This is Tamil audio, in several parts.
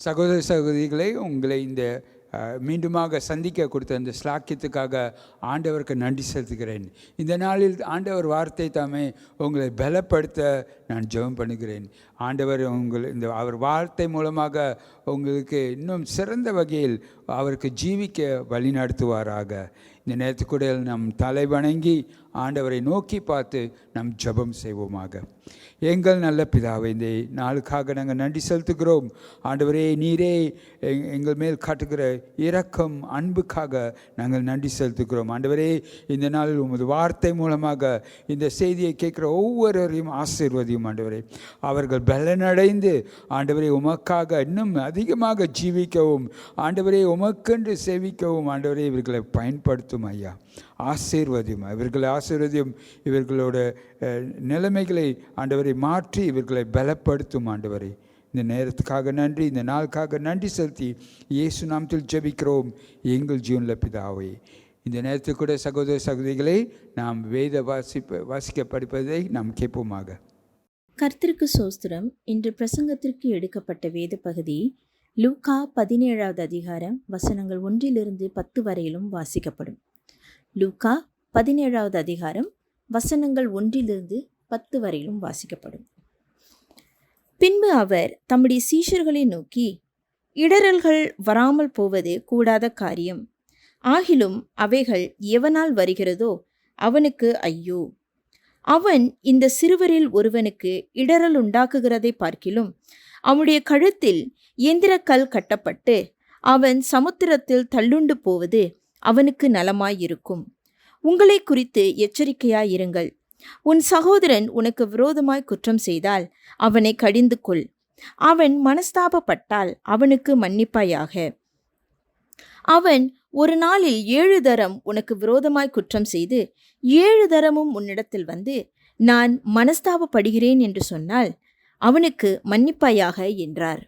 சகோதர சகோதரிகளே, உங்களை இந்த மீண்டுமாக சந்திக்க கொடுத்த இந்த ஸ்லாக்கியத்துக்காக ஆண்டவருக்கு நன்றி செலுத்துகிறேன். இந்த நாளில் ஆண்டவர் வார்த்தை தாமே உங்களை பலப்படுத்த நான் ஜெபம் பண்ணுகிறேன். ஆண்டவர் இந்த அவர் வார்த்தை மூலமாக உங்களுக்கு இன்னும் சிறந்த வகையில் அவருக்கு ஜீவிக்க வழி நடத்துவாராக. இந்த நேரத்துக்கூட நம் தலை வணங்கி ஆண்டவரை நோக்கி பார்த்து நம் ஜெபம் செய்வோமாக. எங்கள் நல்ல பிதாவை, இந்த நாளுக்காக நாங்கள் நன்றி செலுத்துகிறோம். ஆண்டவரே, நீரே எங்கள் மேல் காட்டுகிற இரக்கம் அன்புக்காக நாங்கள் நன்றி செலுத்துகிறோம். ஆண்டவரே, இந்த நாளில் உமது வார்த்தை மூலமாக இந்த செய்தியை கேட்குற ஒவ்வொருவரையும் ஆசீர்வதியும். ஆண்டவரே, அவர்கள் பலனடைந்து ஆண்டவரே உமக்காக இன்னும் அதிகமாக ஜீவிக்கவும், ஆண்டவரே உமக்கென்று சேவிக்கவும் ஆண்டவரே இவர்களை பயன்படுத்தும். ஐயா, ஆசீர்வதியும், இவர்களை ஆசீர்வதியும். இவர்களோட நிலைமைகளை ஆண்டவரை மாற்றி இவர்களை பலப்படுத்தும். ஆண்டவரை, இந்த நேரத்துக்காக நன்றி, இந்த நாளுக்காக நன்றி செலுத்தி இயேசு நாமத்தில் ஜெபிக்கிறோம் எங்கள் ஜீவனில் பிதாவே. இந்த நேரத்துக்கு கூட சகோதர சகோதரிகளை நாம் வேத வாசிக்க படிப்பதை நாம் கேட்போமாக. கர்த்தருக்கு சோஸ்திரம். இன்று பிரசங்கத்திற்கு எடுக்கப்பட்ட வேத பகுதி லூக்கா 17வது அதிகாரம் வசனங்கள் 1-10 வரையிலும் வாசிக்கப்படும். லூக்கா 17வது அதிகாரம் வசனங்கள் 1-10 வரையிலும் வாசிக்கப்படும். பின்பு அவர் தம்முடைய சீஷர்களை நோக்கி, இடறல்கள் வராமல் போவது கூடாத காரியம். ஆகிலும் அவைகள் எவனால் வருகிறதோ அவனுக்கு ஐயோ. அவன் இந்த சிறுவரில் ஒருவனுக்கு இடறல் உண்டாக்குகிறதை பார்க்கிலும் அவனுடைய கழுத்தில் எந்திரக்கல் கட்டப்பட்டு அவன் சமுத்திரத்தில் தள்ளுண்டு போவது அவனுக்கு நலமாயிருக்கும். உங்களை குறித்து எச்சரிக்கையாயிருங்கள். உன் சகோதரன் உனக்கு விரோதமாய் குற்றம் செய்தால் அவனை கடிந்து கொள். அவன் மனஸ்தாபப்பட்டால் அவனுக்கு மன்னிப்பாயாக. அவன் ஒரு நாளில் 7 தரம் உனக்கு விரோதமாய் குற்றம் செய்து 7 தரமும் உன்னிடத்தில் வந்து நான் மனஸ்தாபப்படுகிறேன் என்று சொன்னால் அவனுக்கு மன்னிப்பாயாக என்றார்.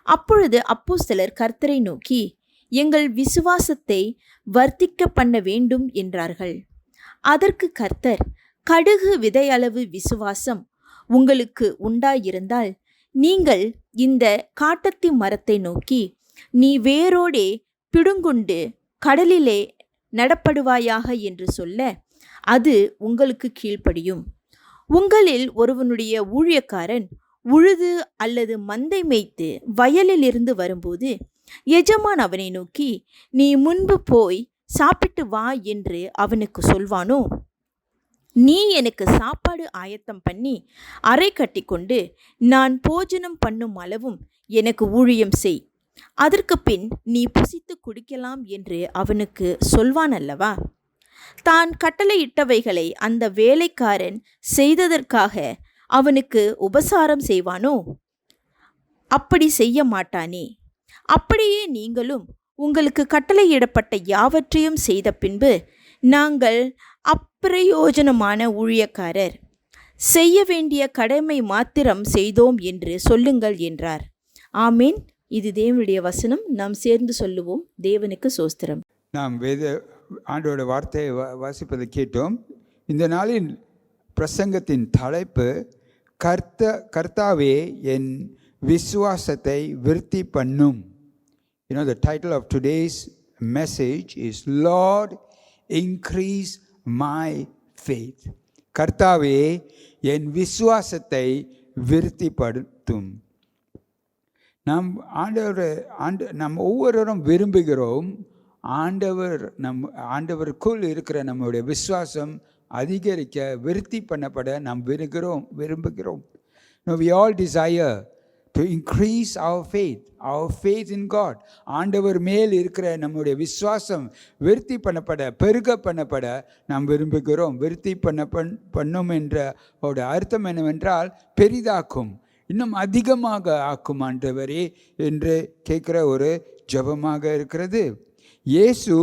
அப்பொழுது அப்போஸ்தலர் கர்த்தரை நோக்கி, எங்கள் விசுவாசத்தை வர்த்திக்க பண்ண வேண்டும் என்றார்கள். அதற்கு கர்த்தர், கடுகு விதையளவு விசுவாசம் உங்களுக்கு உண்டாயிருந்தால் நீங்கள் இந்த காட்டத்தி மரத்தை நோக்கி, நீ வேரோடே பிடுங்குண்டு கடலிலே நடப்படுவாயாக என்று சொல்ல அது உங்களுக்கு கீழ்ப்படியும். உங்களில் ஒருவனுடைய ஊழியக்காரன் உழுது அல்லது மந்தை மேய்த்து வயலில் இருந்து வரும்போது எஜமான் அவனை நோக்கி, நீ முன்பு போய் சாப்பிட்டு வா என்று அவனுக்கு சொல்வானோ? நீ எனக்கு சாப்பாடு ஆயத்தம் பண்ணி அறை கட்டி கொண்டு நான் போஜனம் பண்ணும் அளவும் எனக்கு ஊழியம் செய். அதற்கு பின் நீ புசித்து குடிக்கலாம் என்று அவனுக்கு சொல்வான் அல்லவா? தான் கட்டளையிட்டவைகளை அந்த வேலைக்காரன் செய்ததற்காக அவனுக்கு உபசாரம் செய்வானோ? அப்படி செய்ய மாட்டானே. அப்படியே நீங்களும் உங்களுக்கு கட்டளையிடப்பட்ட யாவற்றையும் செய்த பின்பு, நாங்கள் அப்பிரயோஜனமான ஊழியக்காரர், செய்ய வேண்டிய கடமை மாத்திரம் செய்தோம் என்று சொல்லுங்கள் என்றார். ஆமீன். இது தேவனுடைய வசனம். நாம் சேர்ந்து சொல்லுவோம். தேவனுக்கு சோஸ்திரம். நாம் வேத ஆண்டோட வார்த்தையை வாசிப்பதை கேட்டோம். இந்த நாளின் பிரசங்கத்தின் தலைப்பு, கர்த்தாவே என் விசுவாசத்தை விருத்தி பண்ணும். You know, the title of today's message is Lord, increase my faith. கர்த்தாவே என் விசுவாசத்தை விருத்திப்படுத்தும். நாம் நாம் ஒவ்வொருவரும் விரும்புகிறோம் ஆண்டவருக்குள் இருக்கிற நம்முடைய விசுவாசம் அதிகரிக்க, விருத்தி பண்ணப்பட நாம் விரும்புகிறோம். No, we all desire to increase our faith in God. ஆண்டவர் மேல் இருக்கிற நம்முடைய விசுவாசம் விருத்தி பண்ணப்பட, பெருக பண்ணப்பட நாம் விரும்புகிறோம். விருத்தி பண்ணும் என்ற அர்த்தம் என்னவென்றால் பெரிதாக்கும், இன்னும் அதிகமாக ஆக்கும் ஆண்டவரே என்று கேட்குற ஒரு ஜெபமாக இருக்கிறது. இயேசு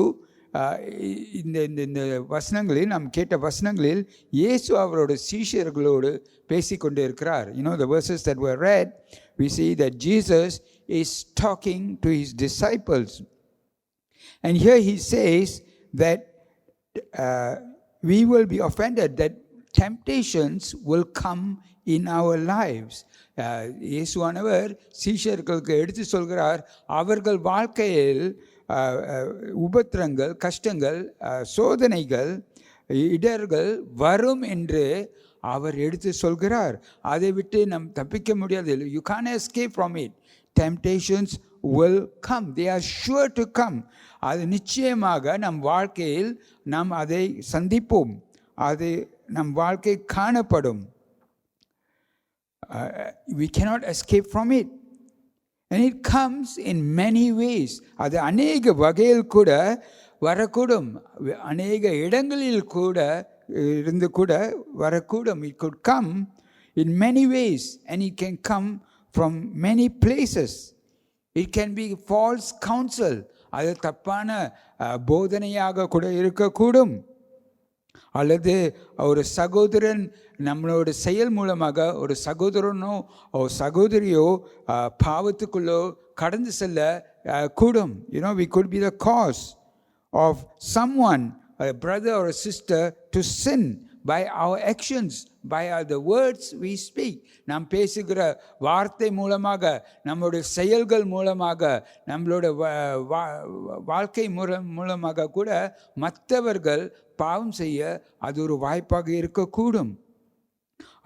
இந்த வசனங்களில், நாம் கேட்ட வசனங்களில் இயேசு அவரோட சீஷர்களோடு பேசிக்கொண்டே இருக்கிறார். You know, the verses that were read, we see that Jesus is talking to his disciples. And here he says that we will be offended, that temptations will come in our lives. இயேசுவானவர் சீஷர்களுக்கு எடுத்து சொல்கிறார், அவர்கள் வாழ்க்கையில் உபத்திரங்கள், கஷ்டங்கள், சோதனைகள், இடர்கள் வரும் என்று அவர் எடுத்து சொல்கிறார். அதை விட்டு நம் தப்பிக்க முடியாது. You can't escape from it. Temptations will come. They are sure to come. அது நிச்சயமாக நம் வாழ்க்கையில் நாம் அதை சந்திப்போம். அது நம் வாழ்க்கை காணப்படும். We cannot escape from it. And it comes in many ways. அது அநேக வகையில் கூட வரக்கூடும். அநேக இடங்களில் கூட இருந்து கூட வரக்கூடும். It could come in many ways, and it can come from many places. It can be false counsel. அது தப்பான போதனையாக கூட இருக்கக்கூடும். அல்லது ஒரு சகோதரன் நம்மளோட செயல் மூலமாக ஒரு சகோதரனோ ஒரு சகோதரியோ பாவத்துக்குள்ளோ கடந்து செல்ல கூடும். We could be the cause of someone, a brother or a sister, to sin by our actions, by the words we speak. நாம் பேசுகிற வார்த்தை மூலமாக, நம்மளுடைய செயல்கள் மூலமாக, நம்மளோட வாழ்க்கை மூலமாக கூட மற்றவர்கள் பாவம் செய்ய அது ஒரு வாய்ப்பாக இருக்கக்கூடும்.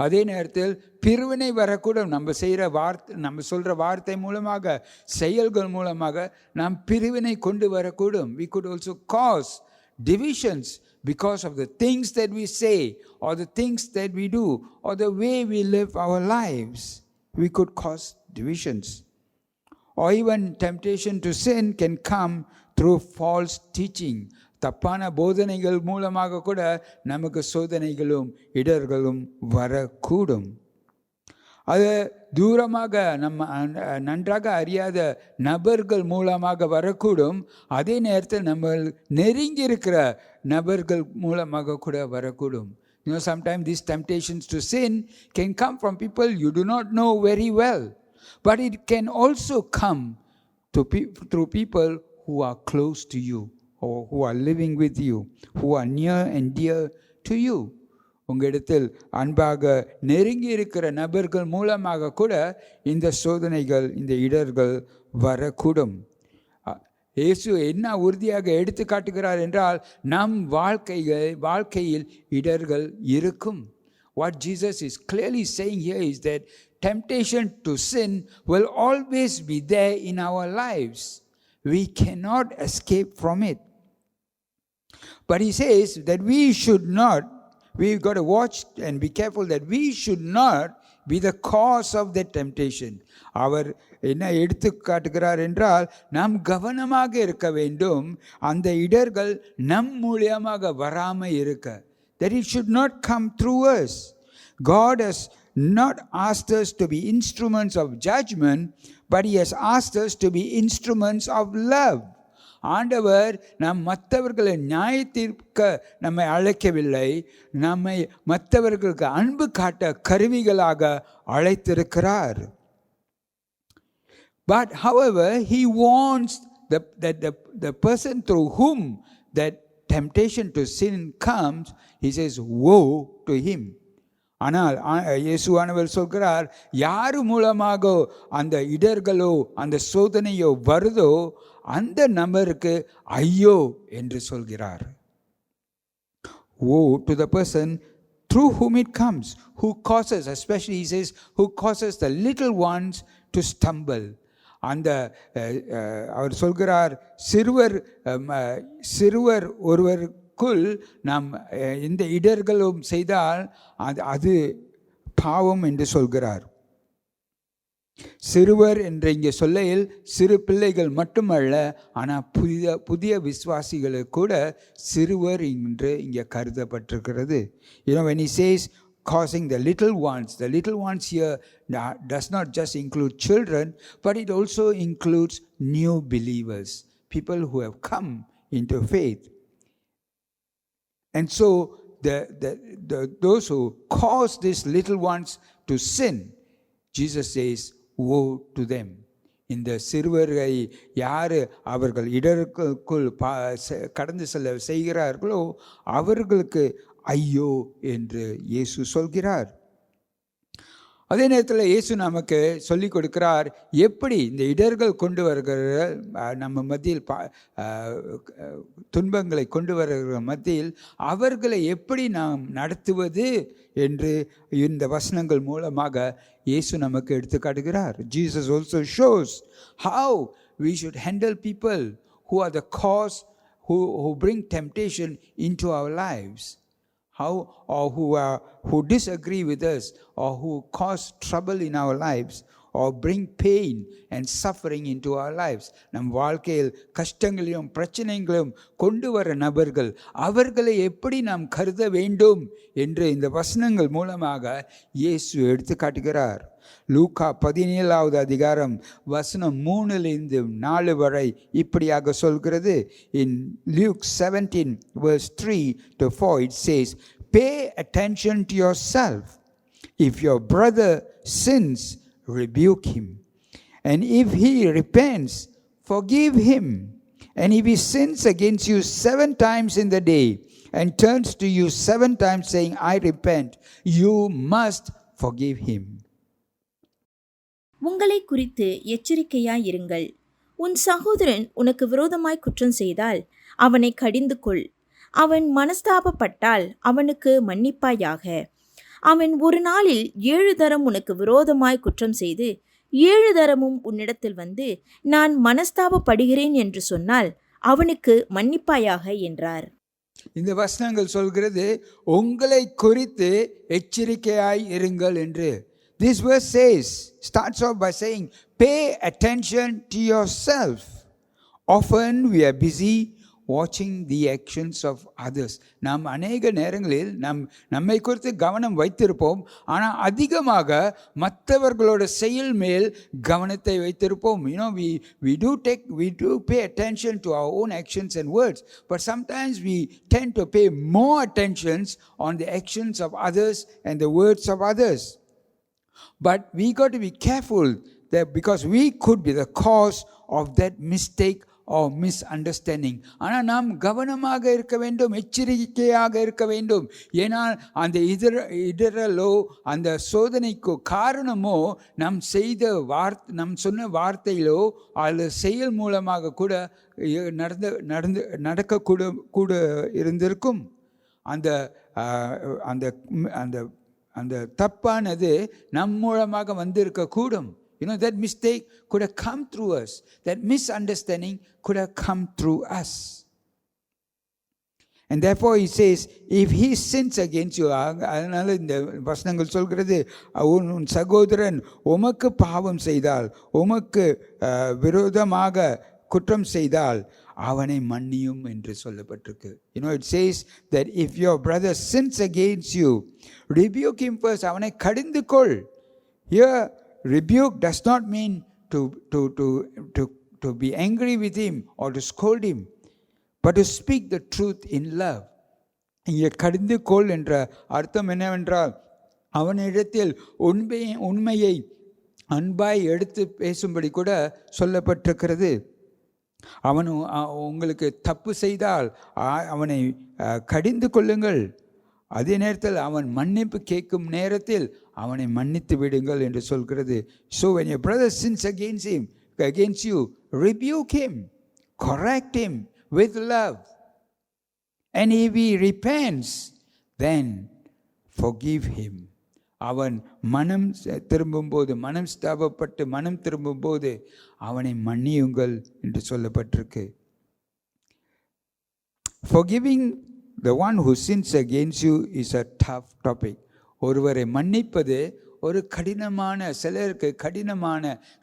அதே நேரத்தில் பிரிவினை வரக்கூடும். நம்ம சொல்கிற வார்த்தை மூலமாக, செயல்கள் மூலமாக நாம் பிரிவினை கொண்டு வரக்கூடும். We could also cause divisions because of the things that we say, or the things that we do, or the way we live our lives. We could cause divisions. Or even temptation to sin can come through false teaching. தப்பான போதனைகள் மூலமாக கூட நமக்கு சோதனைகளும் இடர்களும் வரக்கூடும். அது தூரமாக நம்ம நன்றாக அறியாத நபர்கள் மூலமாக வரக்கூடும். அதே நேரத்தில் நம்ம நெருங்கி இருக்கிற நபர்கள் மூலமாக கூட வரக்கூடும். Sometimes these temptations to sin can come from people you do not know very well. But it can also come through people who are close to you, or who are living with you, who are near and dear to you. உங்களிடத்தில் அன்பாக நெருங்கி இருக்கிற நபர்கள் மூலமாக கூட இந்த சோதனைகள், இந்த இடர்கள் வரக்கூடும். இயேசு என்ன உறுதியாக எடுத்து காட்டுகிறார் என்றால், நம் வாழ்க்கையில் இடர்கள் இருக்கும். What Jesus is clearly saying here is that temptation to sin will always be there in our lives. We cannot escape from it. But he says that we've got to watch and be careful that we should not be the cause of that temptation. அவர் என்ன எடுத்து காட்டுகிறார் என்றால், நாம் கவனமாக இருக்க வேண்டும். அந்த இடர்கள் நம் மூலியமாக வராமல் இருக்க. That it should not come through us. God has not asked us to be instruments of judgment, but he has asked us to be instruments of love. ஆண்டவர் நாம் மற்றவர்களை நியாயத்தீர்க்க நம்மை அழைக்கவில்லை, நம்மை மற்றவர்களுக்கு அன்பு காட்ட கருவிகளாக அழைத்திருக்கிறார். But however, he wants that the person through whom that temptation to sin comes, he says, woe to him. ஆனால் இயேசுவானவர் சொல்கிறார், யாரு மூலமாக அந்த இடர்களோ அந்த சோதனையோ வருதோ அந்த நபருக்கு ஐயோ என்று சொல்கிறார். Woe to the person through whom it comes, who causes, especially he says, who causes the little ones to stumble. அந்த அவர் சொல்கிறார், சிறுவர் ஒருவருக்குள் நாம் இந்த இடர்களும் செய்தால் அது பாவம் என்று சொல்கிறார். சிறுவர் என்ற இங்கே சொல்லையில் சிறு பிள்ளைகள் மட்டுமல்ல, ஆனால் புதிய விசுவாசிகளுக்கு கூட சிறுவர் என்று இங்கே கருதப்பட்டிருக்கிறது. When he says causing the little ones here does not just include children, but it also includes new believers, people who have come into faith. And so those who cause these little ones to sin, Jesus says, woe to them. இந்த சிறுவர்களை யார் அவர்கள் இடருக்குள் கடந்து செல்ல செய்கிறார்களோ அவர்களுக்கு ஐயோ என்று இயேசு சொல்கிறார். அதே நேரத்தில் இயேசு நமக்கு சொல்லி கொடுக்கிறார் எப்படி இந்த இடர்கள் கொண்டு வருகிற நம்ம மத்தியில் துன்பங்களை கொண்டு வருகிற மத்தியில் அவர்களை எப்படி நாம் நடத்துவது என்று இந்த வசனங்கள் மூலமாக இயேசு நமக்கு எடுத்து காட்டுகிறார். Jesus also shows how we should handle people who are the cause, who bring temptation into our lives. How or who disagree with us or who cause trouble in our lives or bring pain and suffering into our lives. நம் வாழ்க்கையில் கஷ்டங்களையும் பிரச்சனைகளையும் கொண்டு வர நபர்கள் அவர்களை எப்படி நாம் கருத வேண்டும் என்று இந்த வசனங்கள் மூலமாக இயேசு எடுத்து காட்டுகிறார். லூக்கா 17வது அதிகாரம் வசனம் 3லிருந்து 4 வரை இப்படியாக சொல்கிறது. In Luke 17 verse 3 to 4 it says, pay attention to yourself. If your brother sins, rebuke him. And if he repents, forgive him. And if he sins against you 7 times in the day and turns to you 7 times saying, I repent, you must forgive him. உங்களை குறித்து எச்சரிக்கையாயிருங்கள். உன் சகோதரன் உனக்கு விரோதமாய் குற்றம் செய்தால் அவனை கடிந்து கொள். அவன் மனஸ்தாபப்பட்டால் அவனுக்கு மன்னிப்பாயாக. அவன் ஒரு நாளில் 7 தரம் உனக்கு விரோதமாய் குற்றம் செய்து 7 தரமும் உன்னிடத்தில் வந்து நான் மனஸ்தாபப்படுகிறேன் என்று சொன்னால் அவனுக்கு மன்னிப்பாயாக என்றார். இந்த வசனங்கள் சொல்கிறது உங்களை குறித்து எச்சரிக்கையாய் இருங்கள் என்று. This verse starts off by saying, pay attention to yourself. Often we are busy watching the actions of others. நாம் அநேக நேரங்களில் நம்மை குறித்து கவனம் வைத்திருப்போம், ஆனால் அதிகமாக மற்றவர்களோட செயல் மேல் கவனத்தை வைத்திருப்போம். we do pay attention to our own actions and words, but sometimes we tend to pay more attention on the actions of others and the words of others. But we got to be careful that because we could be the cause of that mistake or misunderstanding. ஆனால் நாம் கவனமாக இருக்க வேண்டும், எச்சரிக்கையாக இருக்க வேண்டும். ஏனால் அந்த இடரலோ அந்த சோதனைக்கோ காரணமோ நாம் சொன்ன வார்த்தையிலோ அல்லது செயல் மூலமாக கூட நடக்கக்கூட இருந்திருக்கும். அந்த தப்பானது நம் மூலமாக வந்திருக்கக்கூடும். That mistake could have come through us. That misunderstanding could have come through us. And therefore he says, if he sins against you, அதனால இந்த வசனங்கள் சொல்கிறது, உன் சகோதரன் உமக்கு பாவம் செய்தால், உமக்கு விரோதமாக குற்றம் செய்தால் அவனை மன்னியும் என்று சொல்லப்பட்டிருக்கு. It says that if your brother sins against you, rebuke him first. அவனை கடிந்து கொள். Here rebuke does not mean to be angry with him or to scold him, but to speak the truth in love. இங்கே கடிந்து கொள் என்ற அர்த்தம் என்னவென்றால் அவனிடத்தில் உண்மையை அன்பாய் எடுத்து பேசும்படி கூட சொல்லப்பட்டிருக்கிறது. அவன் உங்களுக்கு தப்பு செய்தால் அவனை கடிந்து கொள்ளுங்கள். அதே நேரத்தில் அவன் மன்னிப்பு கேட்கும் நேரத்தில் அவனை மன்னித்து விடுங்கள் என்று சொல்கிறது. So when your brother sins against you, rebuke him, correct him with love. And if he repents, then forgive him. அவன் மனம் திரும்பும்போது அவனை மன்னியுங்கள் என்று சொல்லப்பட்டிருக்கு. Forgiving the one who sins against you is a tough topic. ஒருவரை மன்னிப்பது ஒரு சிலருக்கு கடினமான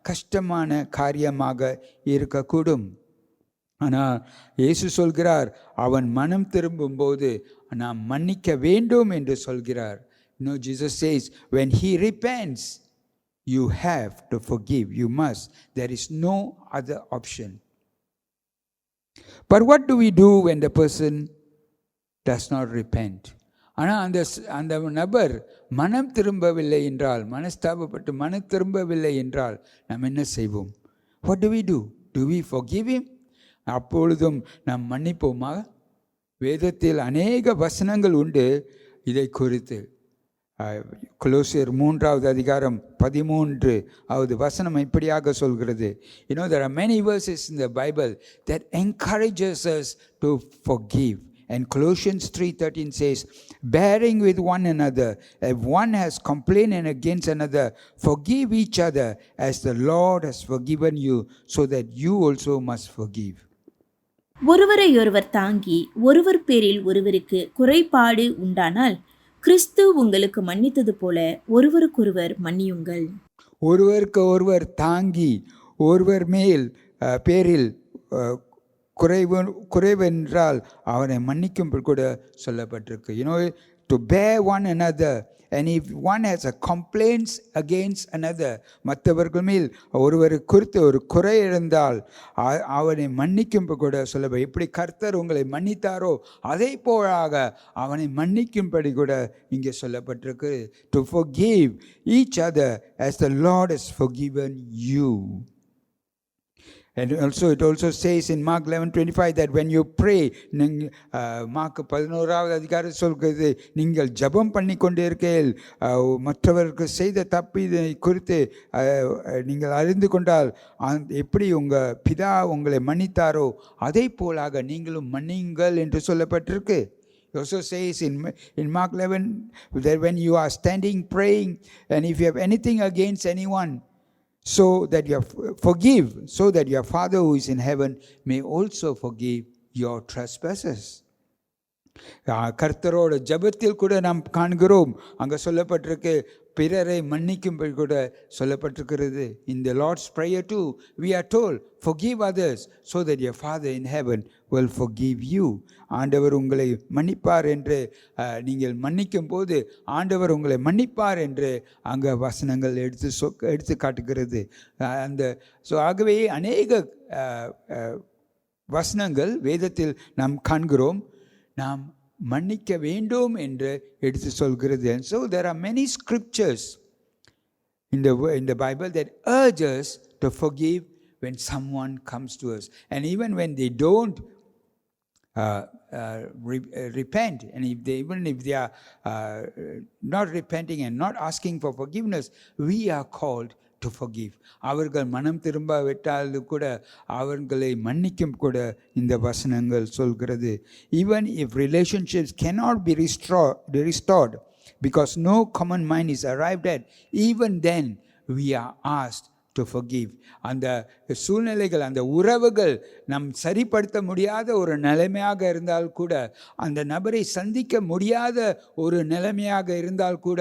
கஷ்டமான காரியமாக இருக்கக்கூடும். ஆனால் இயேசு சொல்கிறார், அவன் மனம் திரும்பும்போது நாம் மன்னிக்க வேண்டும் என்று சொல்கிறார். Jesus says, when he repents, you have to forgive. You must. There is no other option. But what do we do when the person does not repent? ஆனால் அந்த நபர் மனம் திரும்பவில்லை என்றால், மனஸ்தாபப்பட்டு மனம் திரும்பவில்லை என்றால் நாம் என்ன செய்வோம்? What do we do? Do we forgive him? அப்பொழுதும் நாம் மன்னிப்போமா? வேதத்தில் அநேக வசனங்கள் உண்டு இதை குறித்து. கொலோசியர் 3வது அதிகாரம் 13வது வசனம் இப்படியாக சொல்கிறது. There are many verses in the Bible that encourages us to forgive. And Colossians 3:13 says, bearing with one another, if one has complained against another, forgive each other as the Lord has forgiven you, so that you also must forgive. ஒருவரையொருவர் தாங்கி ஒருவர் பேரில் ஒருவருக்கு குறைபாடு உண்டானால் கிறிஸ்து உங்களுக்கு மன்னித்தது போல ஒருவருக்கொருவர் மன்னியுங்கள். ஒருவருக்கு ஒருவர் தாங்கி ஒருவர் மேல் பேரில் குறைவென்றால் அவனை மன்னிக்கும் கூட சொல்லப்பட்டிருக்கு. To bear one another, and if one has a complaints against another, மற்றவர்கள் மேல் ஒருவர் குறித்து ஒரு குறை இருந்தால் அவனை மன்னிக்கும் கூட சொல்லப்படும். எப்படி கர்த்தர் உங்களை மன்னித்தாரோ அதே போலாக அவனை மன்னிக்கும்படி கூட இங்கே சொல்லப்பட்டிருக்கு. To forgive each other as the Lord has forgiven you. And it also says in Mark 11:25 that when you pray, Mark 11வது அதிகாரம் சொல்கிறது, நீங்கள் ஜெபம் பண்ணி கொண்டே இருக்கையில் மற்றவருக்கு செய்த தப்பு இதை குறித்து நீங்கள் அறிந்து கொண்டால் எப்படி உங்கள் பிதா உங்களை மன்னித்தாரோ அதே போலாக நீங்களும் மன்னியுங்கள் என்று சொல்லப்பட்டிருக்கு. It also says in Mark 11 that when you are standing praying, and if you have anything against anyone, so that you forgive, so that your Father who is in heaven may also forgive your trespasses. கர்த்தரோட ஜெபத்தில் கூட நாம் காண்கிறோம், அங்கே சொல்லப்பட்டிருக்கு பிறரை மன்னிக்கும்படி கூட சொல்லப்பட்டிருக்கிறது. In the Lord's Prayer too we are told, forgive others so that your Father in heaven will forgive you. ஆண்டவர் உங்களை மன்னிப்பார் என்று நீங்கள் மன்னிக்கும் போது ஆண்டவர் உங்களை மன்னிப்பார் என்று அங்கே வசனங்கள் எடுத்து காட்டுகிறது. ஆகவே அநேக வசனங்கள் வேதத்தில் நாம் காண்கிறோம் நாம் மன்னிக்க வேண்டும் என்று எடுத்து சொல்கிறது. And so there are many scriptures in the Bible that urge us to forgive when someone comes to us, and even when they don't repent, and even if they are not repenting and not asking for forgiveness, we are called to forgive. அவர்கள் மனம் திரும்ப விட்டால் கூட அவர்களை மன்னிக்கும் கூட இந்த வசனங்கள் சொல்கிறது. Even if relationships cannot be restored because no common mind is arrived at, even then we are asked to forgive. அந்த சூழ்நிலைகள், அந்த உறவுகள் நம் சரிப்படுத்த முடியாத ஒரு நிலைமையாக இருந்தால் கூட, அந்த நபரை சந்திக்க முடியாத ஒரு நிலைமையாக இருந்தால் கூட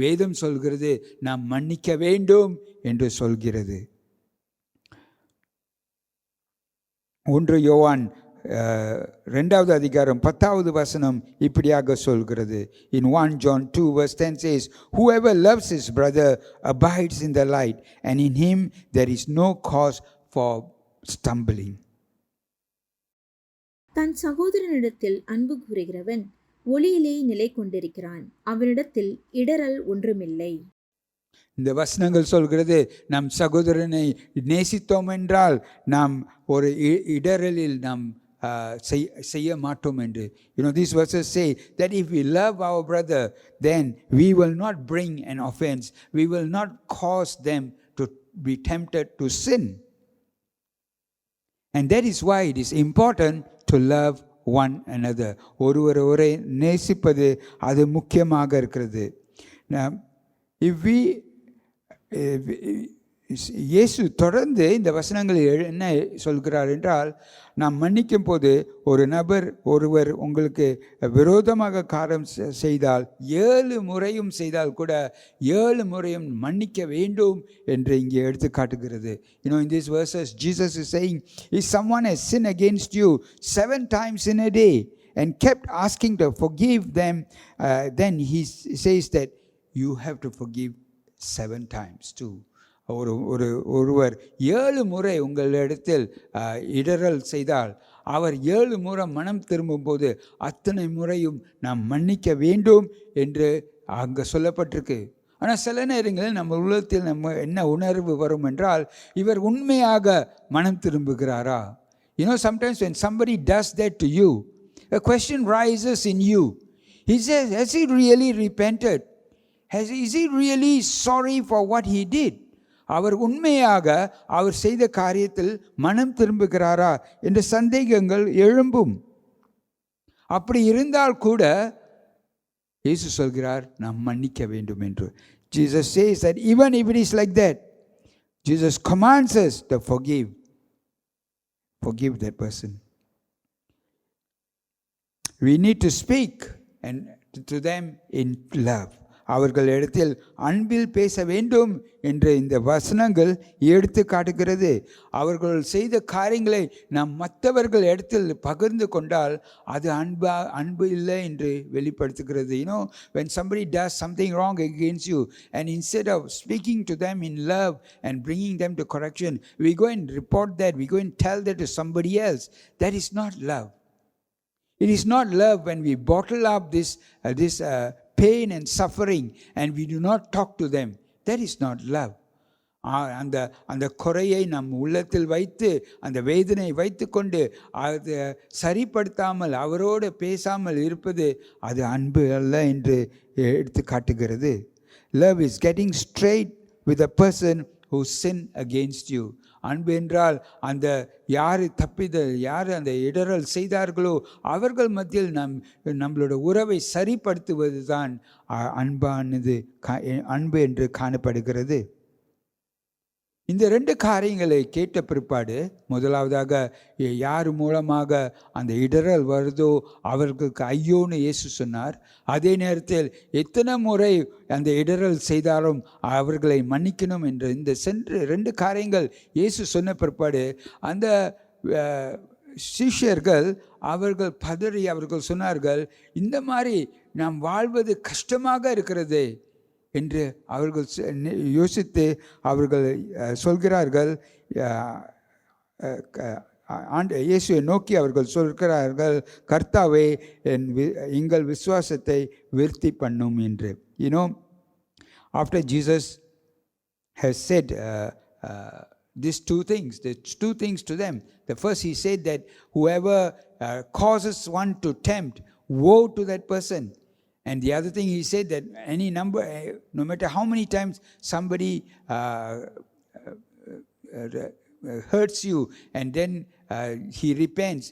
வேதம் சொல்கிறது நாம் மன்னிக்க வேண்டும் என்று சொல்கிறது. 1 யோவான் 2வது அதிகாரம் 10வது வசனம் இப்படியாக சொல்கிறது. In 1 John 2 verse 10 says, whoever loves his brother abides in the light, and in him there is no cause for stumbling. தன் சகோதரனிடத்தில் அன்பு கூறுகிறவன் ஒளியிலே நிலை கொண்டிருக்கிறான், அவனிடத்தில் இடறல் ஒன்றுமில்லை. இந்த வசனங்கள் சொல்கிறது நம் சகோதரனை நேசித்தோம் என்றால் நாம் ஒரு இடரலில் நாம் செய்ய மாட்டோம் என்று. These verses say that if we love our brother, then we will not bring an offense, we will not cause them to be tempted to sin. And that is why it is important to love one another. ஒருவரை நேசிப்பது அது முக்கியமாக இருக்கிறது. இயேசு தொடர்ந்து இந்த வசனங்களில் என்ன சொல்கிறார் என்றால், நாம் மன்னிக்கும் போது ஒருவர் உங்களுக்கு விரோதமாக காரியம் செய்தால் 7 முறையும் செய்தால் கூட 7 முறையும் மன்னிக்க வேண்டும் என்று இங்கே எடுத்து காட்டுகிறது. In these verses Jesus is saying, if someone has sinned against you 7 times in a day and kept asking to forgive them, then he says that you have to forgive 7 times too. ஒருவர் 7 முறை உங்களிடத்தில் இடறல் செய்தால் அவர் 7 முறை மனம் திரும்பும் போது அத்தனை முறையும் நாம் மன்னிக்க வேண்டும் என்று அங்கே சொல்லப்பட்டிருக்கு. ஆனால் சில நேரங்களில் நம்ம உள்ளத்தில் என்ன உணர்வு வரும் என்றால், இவர் உண்மையாக மனம் திரும்புகிறாரா? Sometimes when somebody does that to you, a question rises in you. He says, has he really repented? Is he really sorry for what he did? அவர் உண்மையாக அவர் செய்த காரியத்தில் மனம் திரும்புகிறாரா என்ற சந்தேகங்கள் எழும்பும். அப்படி இருந்தால் கூட இயேசு சொல்கிறார் நாம் மன்னிக்க வேண்டும் என்று. Jesus says that even if it is like that, Jesus commands us to forgive that person. We need to speak and to them in love. அவர்களிடத்தில் அன்பில் பேச வேண்டும் என்று இந்த வசனங்கள் எடுத்து காட்டுகிறது. அவர்கள் செய்த காரியங்களை நாம் மற்றவர்கள் இடத்தில் பகிர்ந்து கொண்டால் அது அன்பு இல்லை என்று வெளிப்படுத்துகிறது. When somebody does something wrong against you, and instead of speaking to them in love and bringing them to correction, we go and report that, we go and tell that to somebody else. That is not love. It is not love when we bottle up this pain and suffering and we do not talk to them. That is not love. அந்த குறையை நம் உள்ளத்தில் வைத்து அந்த வேதனை வைத்து கொண்டு அதை சரிப்படுத்தாமல் அவரோடு பேசாமல் இருப்பது அது அன்பு அல்ல என்று எடுத்து காட்டுகிறது. Love is getting straight with a person who sinned against you. அன்பு என்றால் அந்த யார் அந்த இடறல் செய்தார்களோ அவர்கள் மத்தியில் நம்மளோட உறவை சரிப்படுத்துவது தான் அன்பு என்று காணப்படுகிறது. இந்த 2 காரியங்களை கேட்ட பிற்பாடு முதலாவதாக யார் மூலமாக அந்த இடறல் வருதோ அவர்களுக்கு ஐயோன்னு இயேசு சொன்னார். அதே நேரத்தில் எத்தனை முறை அந்த இடறல் செய்தாலும் அவர்களை மன்னிக்கணும் என்று இந்த 2 காரியங்கள் இயேசு சொன்ன பிற்பாடு அந்த சீஷர்கள் அவர்கள் பதறி அவர்கள் சொன்னார்கள், இந்த மாதிரி நாம் வாழ்வது கஷ்டமாக இருக்கிறது என்று அவர்கள் யோசித்து அவர்கள் சொல்கிறார்கள். இயேசுவை நோக்கி அவர்கள் சொல்கிறார்கள், கர்த்தாவே எங்கள் விசுவாசத்தை விருத்தி பண்ணும் என்று. After Jesus has said these two things to them. The first, he said that whoever causes one to tempt, woe to that person. And the other thing he said that any number, no matter how many times somebody hurts you and then he repents,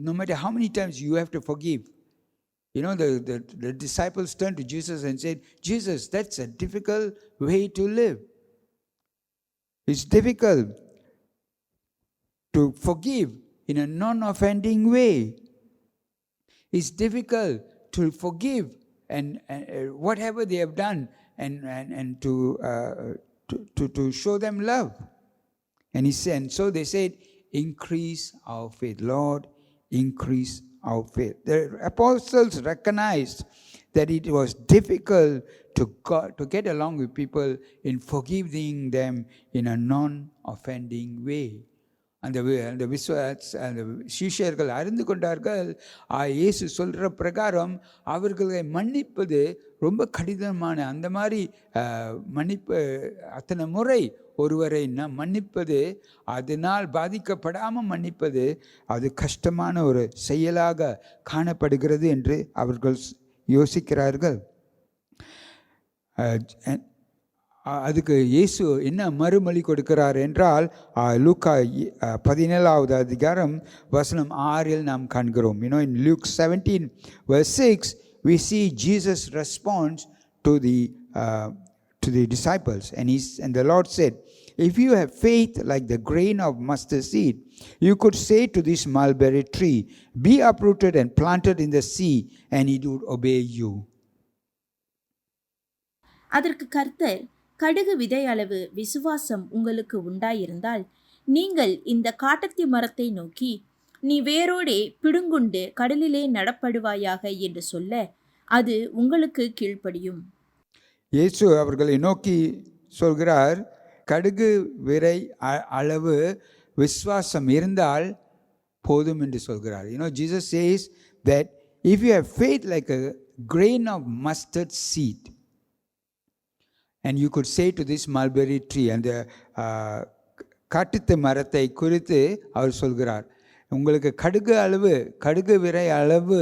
no matter how many times you have to forgive. The disciples turned to Jesus and said, Jesus, that's a difficult way to live. It's difficult to forgive in a non-offending way. It's difficult to forgive and whatever they have done and to show them love. And he said, and so they said, increase our faith, Lord, increase our faith. The apostles recognized that it was difficult to get along with people in forgiving them in a non-offending way. அந்த சீஷர்கள் அறிந்து கொண்டார்கள், இயேசு சொல்கிற பிரகாரம் அவர்களை மன்னிப்பது ரொம்ப கடினமான, அந்த மாதிரி மன்னிப்பு அத்தனை முறை ஒருவரை மன்னிப்பது, அதனால் பாதிக்கப்படாமல் மன்னிப்பது அது கஷ்டமான ஒரு செயலாக காணப்படுகிறது என்று அவர்கள் யோசிக்கிறார்கள். அதுக்கு இயேசு என்ன மறுமொழி கொடுக்கிறார் என்றால், லூக்கா 17வது அதிகாரம் வசனம் 6 நாம் காண்கிறோம். In Luke 17 verse 6 we see Jesus responds to the disciples, and the Lord said, if you have faith like the grain of mustard seed, you could say to this mulberry tree, be uprooted and planted in the sea, and it would obey you. அதற்கு கர்த்தர், கடுகு விதை அளவு விசுவாசம் உங்களுக்கு உண்டாயிருந்தால் நீங்கள் இந்த காட்டத்தி மரத்தை நோக்கி, நீ வேரோடே பிடுங்குண்டு கடலிலே நடப்படுவாயாக என்று சொல்ல அது உங்களுக்கு கீழ்ப்படியும். இயேசு அவர்களை நோக்கி சொல்கிறார், கடுகு விதை அளவு விசுவாசம் இருந்தால் போதும் என்று சொல்கிறார். Jesus says that if you have faith like a grain of mustard seed, and you could say to this mulberry tree, and காட்டுத்த மரத்தை குறித்து அவர் சொல்கிறார், உங்களுக்கு கடுகு விரை அளவு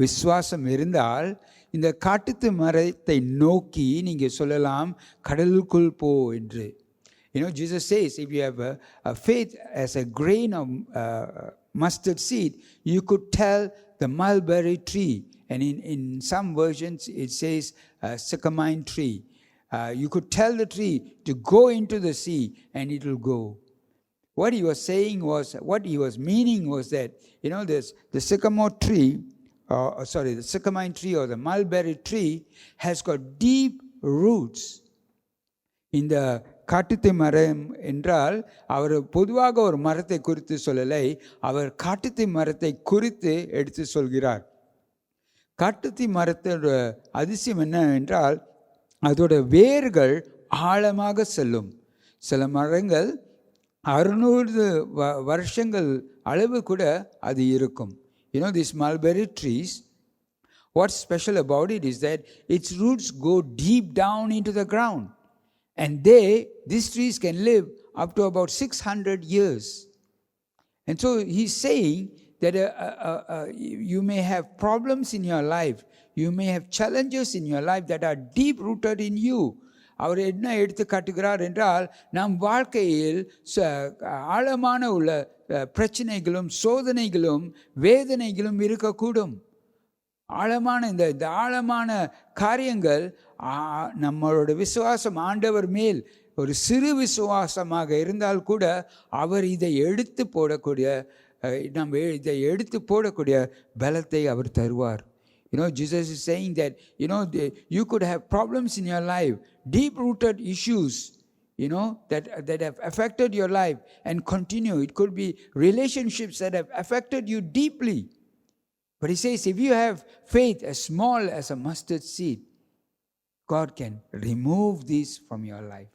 விசுவாசம் இருந்தால் இந்த காட்டுத்து மரத்தை நோக்கி நீங்கள் சொல்லலாம் கடலுக்குள் போ என்று. Jesus says, if you have a faith as a grain of mustard seed, you could tell the mulberry tree, and in some versions it says sycamine tree. You could tell the tree to go into the sea and it will go. What he was saying was, what he was meaning was that, the sycamore tree, the sycamine tree or the mulberry tree has got deep roots. இந்த காட்டுத்தி மரம் என்றால் அவர் பொதுவாக ஒரு மரத்தை குறித்து சொல்லலை, அவர் காட்டுத்தி மரத்தை குறித்து எடுத்து சொல்கிறார். காட்டுத்தி மரத்தோட அதிசயம் என்ன என்றால் அதோட வேர்கள் ஆழமாக செல்லும். சில மரங்கள் 600 வருஷங்கள் அளவு கூட அது இருக்கும். These mulberry trees, what's special about it is that its roots go deep down into the ground. And these trees can live up to about 600 years. And so he's saying that you may have problems in your life, you may have challenges in your life that are deep rooted in you. அவர் என்ன எடுத்து காட்டுகிறார் என்றால், நம் வாழ்க்கையில் ஆழமான உள்ள பிரச்சனைகளும் சோதனைகளும் வேதனைகளும் இருக்கக்கூடும். ஆழமான இந்த ஆழமான காரியங்கள் நம்மளோட விசுவாசம் ஆண்டவர் மேல் ஒரு சிறு விசுவாசமாக இருந்தால் கூட அவர் இதை எடுத்து போடக்கூடிய பலத்தை அவர் தருவார். Jesus is saying that, you could have problems in your life, deep-rooted issues, that have affected your life and continue. It could be relationships that have affected you deeply. But he says, if you have faith as small as a mustard seed, God can remove this from your life.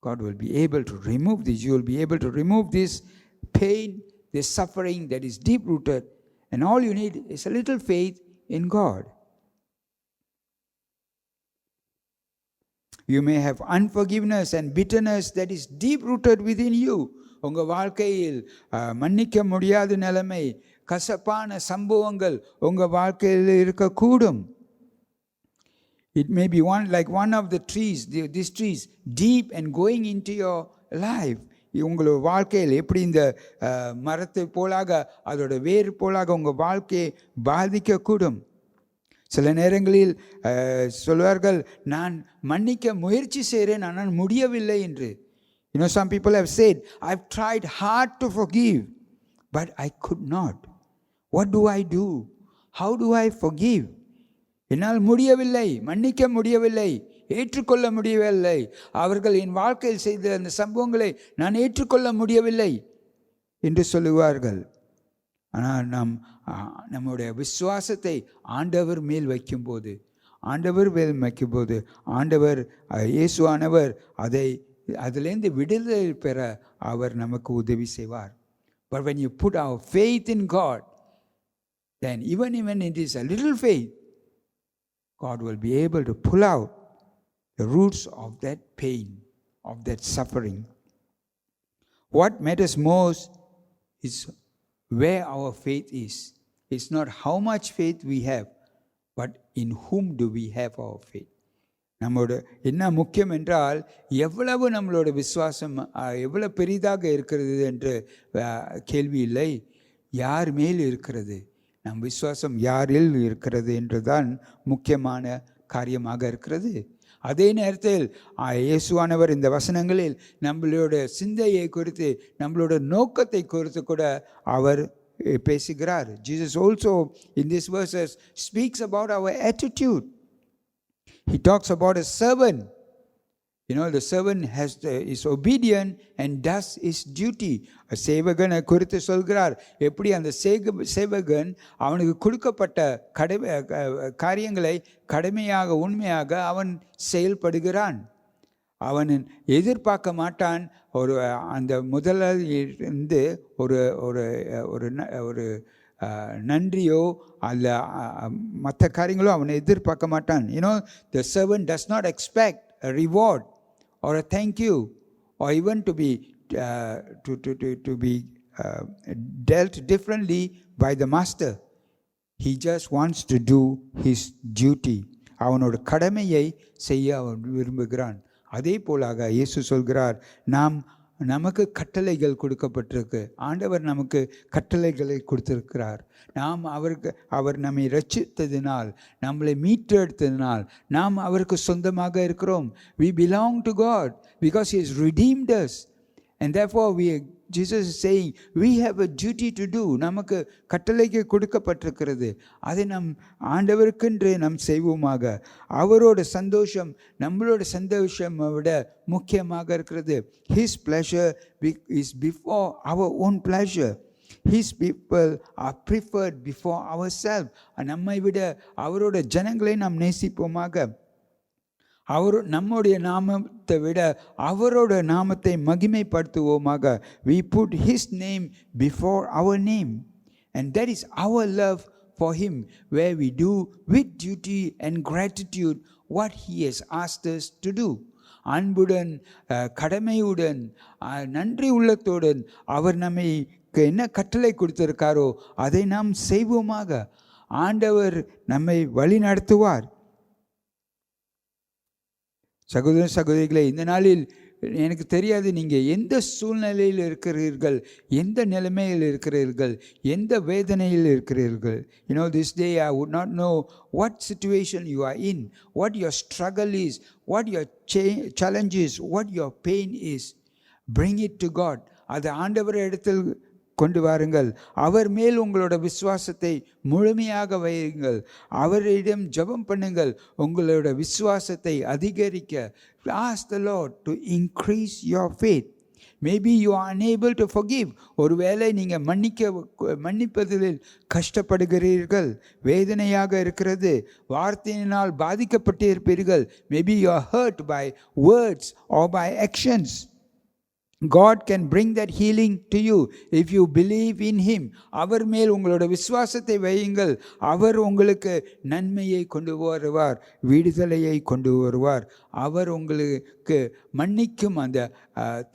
God will be able to remove this. You will be able to remove this pain, this suffering that is deep-rooted. And all you need is a little faith in God. You may have unforgiveness and bitterness that is deep-rooted within you. உங்கள் வாழ்க்கையில் மன்னிக்க முடியாத நிலைமை, கசப்பான சம்பவங்கள் உங்கள் வாழ்க்கையில் இருக்கக்கூடும். It may be like one of the trees, these trees, deep and going into your life. உங்களோட வாழ்க்கையில் எப்படி இந்த மரத்தை போலாக அதோட வேறு போலாக உங்கள் வாழ்க்கையை பாதிக்கக்கூடும். சில நேரங்களில் சொல்வார்கள், நான் மன்னிக்க முயற்சி செய்கிறேன் ஆனால் முடியவில்லை என்று. Some people have said, I've tried hard to forgive, but I could not. What do I do? How do I forgive? என்னால் முடியவில்லை, மன்னிக்க முடியவில்லை, ஏற்றுக்கொள்ள முடியவில்லை. அவர்கள் என் வாழ்க்கையில் செய்த அந்த சம்பவங்களை நான் ஏற்றுக்கொள்ள முடியவில்லை என்று சொல்லுவார்கள். ஆனால் நம்முடைய விசுவாசத்தை ஆண்டவர் மேல் வைக்கும்போது ஆண்டவர் இயேசுவானவர் அதிலிருந்து விடுதலை பெற அவர் நமக்கு உதவி செய்வார். But when you put our faith in God, then even it is a little faith, God will be able to pull out the roots of that pain, of that suffering. What matters most is where our faith is. It's not how much faith we have, but in whom do we have our faith. நம்மளோட என்ன முக்கியம் என்றால், எவ்வளவு நம்மளோட விசுவாசம் எவ்வளவு பெரிதாக இருக்கிறது என்று கேள்வி இல்லை, யார் மேல் இருக்கிறது, நம் விசுவாசம் யாரில் இருக்கிறது என்றுதான் முக்கியமான காரியமாக இருக்கிறது. அதே நேரத்தில் இயேசுவானவர் இந்த வசனங்களில் நம்மளோட சிந்தையை குறித்து நம்மளோட நோக்கத்தை குறித்து கூட அவர் பேசுகிறார். Jesus also in these verses speaks about our attitude. He talks about a servant. The servant is obedient and does his duty. சேவகனை குறித்து சொல்கிறார். எப்படி அந்த சேவகன் அவனுக்கு கொடுக்கப்பட்ட காரியங்களை கடமையாக உண்மையாக அவன் செயல்படுகிறான். அவன் எதிர்பார்க்க மாட்டான் அந்த முதலிருந்து ஒரு நன்றியோ அல்ல மற்ற காரியங்களோ அவனை எதிர்பார்க்க மாட்டான். The servant does not expect a reward or a thank you or even to be dealt differently by the master. He just wants to do his duty. அவனோட கடமையை செய்ய அவன் விரும்புகிறான். அதே போலாக இயேசு சொல்கிறார், நமக்கு கட்டளைகள் கொடுக்கப்பட்டிருக்கு. ஆண்டவர் நமக்கு கட்டளைகளை கொடுத்திருக்கிறார். அவர் நம்மை ரட்சித்ததினால், நம்மளை மீட்டெடுத்ததினால் நாம் அவருக்கு சொந்தமாக இருக்கிறோம். We belong to God because He has redeemed us. And therefore Jesus is saying we have a duty to do. நமக்கு கட்டளைக்கு கொடுக்கப்பட்டிருக்கிறது. அதை நம் ஆண்டவருக்கென்று நாம் செய்வோமாக. அவரோட சந்தோஷம் நம்மளோட சந்தோஷம் விட முக்கியமாக இருக்கிறது. His pleasure is before our own pleasure. His people are preferred before ourselves. நம்மை விட அவரோட ஜனங்களை நாம் நேசிப்போமாக. நம்முடைய நாமத்தை விட அவரோட நாமத்தை மகிமைப்படுத்துவோமாக. We put His name before our name, and that is our love for Him, where we do with duty and gratitude what He has asked us to do. அன்புடன், கடமையுடன், நன்றி உள்ளத்துடன் அவர் நம்மை என்ன கட்டளை கொடுத்திருக்காரோ அதை நாம் செய்வோமாக. ஆண்டவர் நம்மை வழி நடத்துவார். சகோதர சகோதரிகளே, இந்த நாளில் எனக்கு தெரியாது நீங்கள் எந்த சூழ்நிலையில் இருக்கிறீர்கள், எந்த நிலைமையில் இருக்கிறீர்கள், எந்த வேதனையில் இருக்கிறீர்கள். This day I would not know what situation you are in, what your struggle is, what your challenge is, what your pain is. Bring it to God. அது ஆண்டவர் இடத்தில் கொண்டு வாருங்கள். அவர் மேல் உங்களோட விசுவாசத்தை முழுமையாக வையுங்கள். அவரிடம் ஜெபம் பண்ணுங்கள். உங்களோட விசுவாசத்தை அதிகரிக்க. Ask the Lord to increase your faith. Maybe you are unable to forgive. ஒருவேளை நீங்கள் மன்னிப்பதில் கஷ்டப்படுகிறீர்கள், வேதனையாக இருக்கிறது, வார்த்தையினால் பாதிக்கப்பட்டு இருப்பீர்கள். Maybe you are hurt by words or by actions. God can bring that healing to you if you believe in Him. அவர் மேல் உங்களோட விசுவாசத்தை வையுங்கள். அவர் உங்களுக்கு நன்மையை கொண்டு வருவார், விடுதலையை கொண்டு வருவார். அவர் உங்களுக்கு மன்னிக்கும் அந்த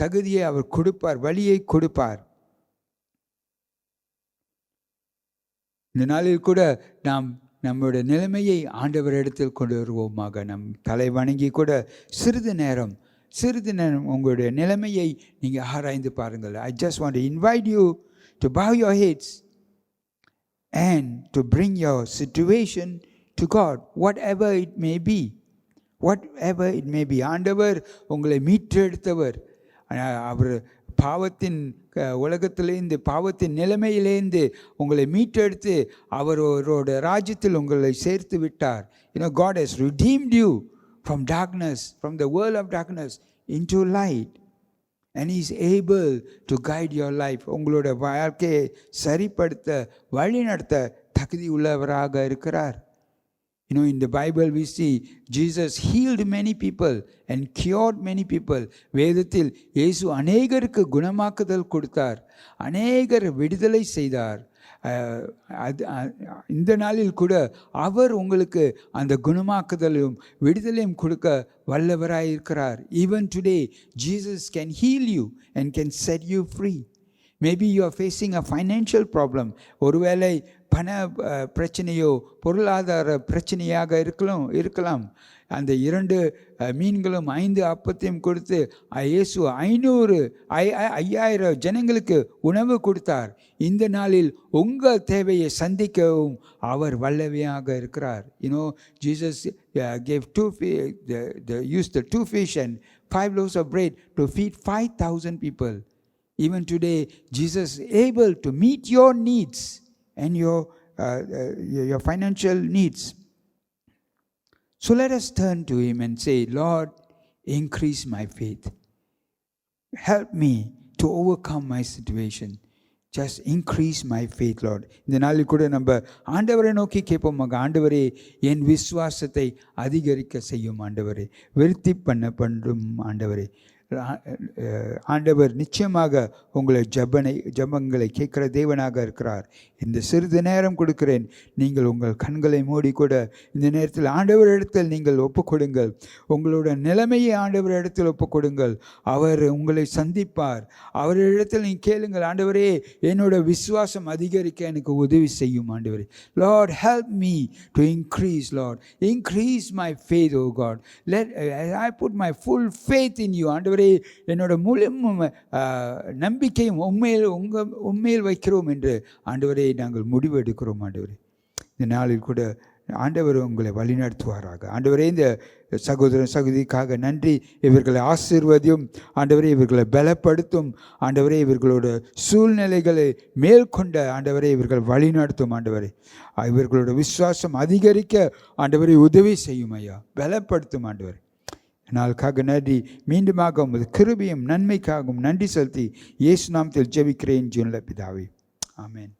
தகுதியை அவர் கொடுப்பார், வழியை கொடுப்பார். இந்த நாளில் கூட நாம் நம்முடைய நிலைமையை ஆண்டவரிடத்தில் கொண்டு வருவோமாக. நம் தலை வணங்கி கூட சிறிது நேரம் உங்களுடைய நிலைமையை நீங்கள் ஆராய்ந்து பாருங்கள். I just want to invite you to bow your heads and to bring your situation to God, whatever it may be. Whatever it may be. ஆண்டவர் உங்களை மீட்டெடுத்தவர். அவர் பாவத்தின் உலகத்திலேருந்து, பாவத்தின் நிலைமையிலேருந்து உங்களை மீட்டெடுத்து அவரோட ராஜ்யத்தில் உங்களை சேர்த்து விட்டார். God has redeemed you from darkness, from the world of darkness into light, and He is able to guide your life. உங்களோட வாழ்க்கையை சரிப்படுத்த, வழி நடத்த தகுதி உள்ளவராக இருக்கிறார். In the Bible we see Jesus healed many people and cured many people. வேதத்தில் இயேசு அநேகருக்கு குணமாக்குதல் கொடுத்தார், அநேகர் விடுதலை செய்தார். இந்த நாளில் கூட அவர் உங்களுக்கு அந்த குணமாக்குதலும் விடுதலையும் கொடுக்க வல்லவராயிருக்கிறார். Even today Jesus can heal you and can set you free. Maybe you are facing a financial problem. ஒருவேளை பண பிரச்சனையோ பொருளாதார பிரச்சனையாக இருக்கலாம். அந்த 2 மீன்களும் 5 அப்பத்தையும் கொடுத்து இயேசு 5000 ஜனங்களுக்கு உணவு கொடுத்தார். இந்த நாளில் உங்கள் தேவையை சந்திக்கவும் அவர் வல்லமையாக இருக்கிறார். Jesus gave used the 2 fish and 5 loaves of bread to feed 5,000 people. Even today Jesus is able to meet your needs and your financial needs. So let us turn to Him and say, Lord, increase my faith. Help me to overcome my situation. Just increase my faith, Lord. இந்த நாளில் கூட நம்ம ஆண்டவரை நோக்கி கேட்போமாக. ஆண்டவரே, என் விசுவாசத்தை அதிகரிக்க செய்யும் ஆண்டவரே, விருத்தி பண்ணும் ஆண்டவரே. ஆண்டவர் நிச்சயமாக உங்களை ஜெபங்களை கேட்கிற தேவனாக இருக்கிறார். இந்த சிறிது நேரம் கொடுக்கிறேன். நீங்கள் உங்கள் கண்களை மூடி கூட இந்த நேரத்தில் ஆண்டவரிடத்தில் நீங்கள் ஒப்புக்கொடுங்கள். உங்களோட நிலைமையை ஆண்டவரிடத்தில் ஒப்புக்கொடுங்கள். அவர் உங்களை சந்திப்பார். அவரிடத்தில் நீங்கள் கேளுங்கள், ஆண்டவரே என்னோட விசுவாசம் அதிகரிக்க எனக்கு உதவி செய்யும் ஆண்டவரே. Lord help me to increase. Lord increase my faith. Oh God, let I put my full faith in you. ஆண்டவரே என்னோட முழு நம்பிக்கையும் உண்மையில் வைக்கிறோம் என்று ஆண்டவரே நாங்கள் முடிவு எடுக்கிறோம். ஆண்டவரே இந்த நாளில் கூட ஆண்டவர் உங்களை வழிநடத்துவாராக. ஆண்டவரே இந்த சகோதரன் சகோதரிக்காக நன்றி. இவர்களை ஆசீர்வதியும் ஆண்டவரே, இவர்களை பலப்படுத்தும் ஆண்டவரே, இவர்களோட சூழ்நிலைகளை மேற்கொண்ட ஆண்டவரே இவர்கள் வழிநடத்தும் ஆண்டவரே. இவர்களோட விசுவாசம் அதிகரிக்க ஆண்டவரை உதவி செய்யும் ஐயா, பலப்படுத்தும் ஆண்டவரே. நாளுக்காக நன்றி. மீண்டுமாக உமது கிருபையும் நன்மைக்காகவும் நன்றி செலுத்தி இயேசு நாமத்தில் ஜெபிக்கிறேன் ஜீவனுள்ள பிதாவே, ஆமென்.